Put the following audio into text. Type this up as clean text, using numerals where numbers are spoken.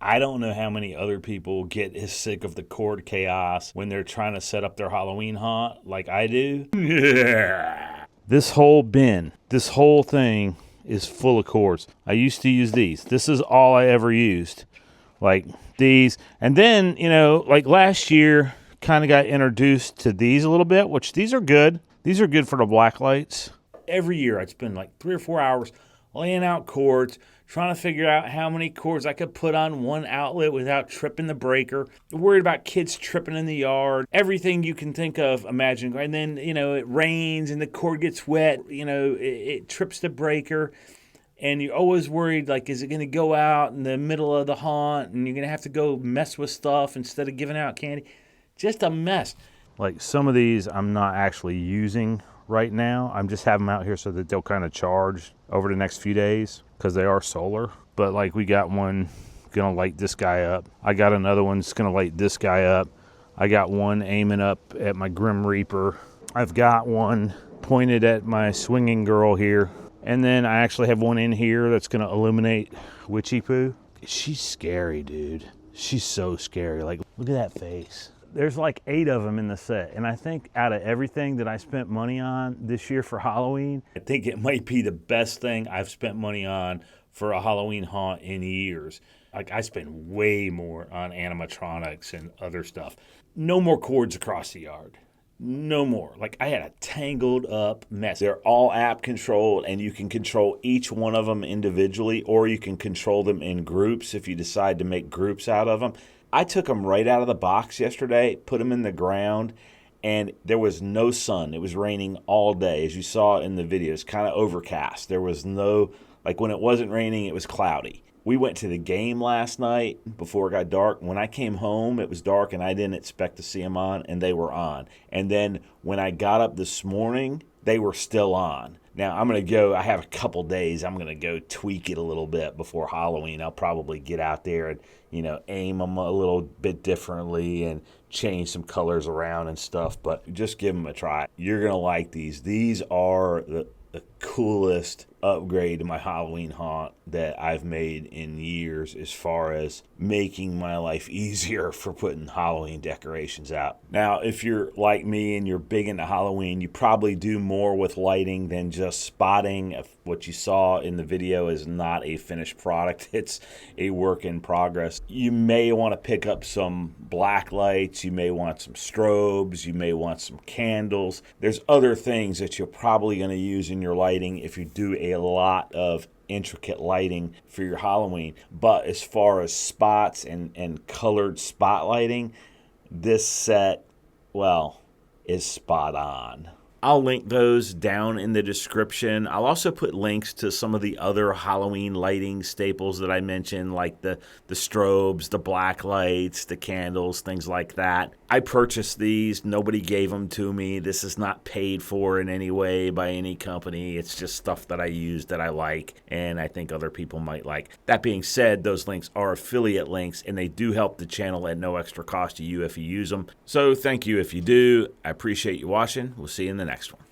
I don't know how many other people get as sick of the cord chaos when they're trying to set up their Halloween haunt like I do. Yeah. This whole bin, this whole thing is full of cords. I used to use these. This is all I ever used. Like these. And then, like last year, kind of got introduced to these a little bit, which these are good. These are good for the black lights. Every year I'd spend like 3 or 4 hours laying out cords, trying to figure out how many cords I could put on one outlet without tripping the breaker. Worried about kids tripping in the yard. Everything you can think of, imagine. And then, it rains and the cord gets wet. It trips the breaker. And you're always worried, like, is it going to go out in the middle of the haunt? And you're going to have to go mess with stuff instead of giving out candy. Just a mess. Like, some of these I'm not actually using right now. I'm just having them out here so that they'll kind of charge over the next few days because they are solar. But like we got one gonna light this guy up. I got another one that's gonna light this guy up. I got one aiming up at my Grim Reaper. I've got one pointed at my swinging girl here. And then I actually have one in here that's gonna illuminate Witchy Poo. She's scary, dude. She's so scary. Like, look at that face. There's like 8 of them in the set, and I think out of everything that I spent money on this year for Halloween, I think it might be the best thing I've spent money on for a Halloween haunt in years. Like, I spend way more on animatronics and other stuff. No more cords across the yard. No more. Like, I had a tangled up mess. They're all app controlled, and you can control each one of them individually, or you can control them in groups if you decide to make groups out of them. I took them right out of the box yesterday, put them in the ground, and there was no sun. It was raining all day. As you saw in the video, it's kind of overcast. There was no, like when it wasn't raining, it was cloudy. We went to the game last night before it got dark. When I came home, it was dark, and I didn't expect to see them on, and they were on. And then when I got up this morning, they were still on. Now, I have a couple days. I'm going to go tweak it a little bit before Halloween. I'll probably get out there and, aim them a little bit differently and change some colors around and stuff. But just give them a try. You're going to like these. These are the coolest upgrade to my Halloween haunt that I've made in years as far as making my life easier for putting Halloween decorations out. Now, if you're like me and you're big into Halloween, you probably do more with lighting than just spotting. What you saw in the video is not a finished product. It's a work in progress. You may want to pick up some black lights. You may want some strobes. You may want some candles. There's other things that you're probably going to use in your lighting if you do a lot of intricate lighting for your Halloween. But as far as spots and colored spot lighting, this set, well, is spot on. I'll link those down in the description. I'll also put links to some of the other Halloween lighting staples that I mentioned, like the strobes, the black lights, the candles, things like that. I purchased these. Nobody gave them to me. This is not paid for in any way by any company. It's just stuff that I use that I like and I think other people might like. That being said, those links are affiliate links, and they do help the channel at no extra cost to you if you use them. So thank you if you do. I appreciate you watching. We'll see you in the next one.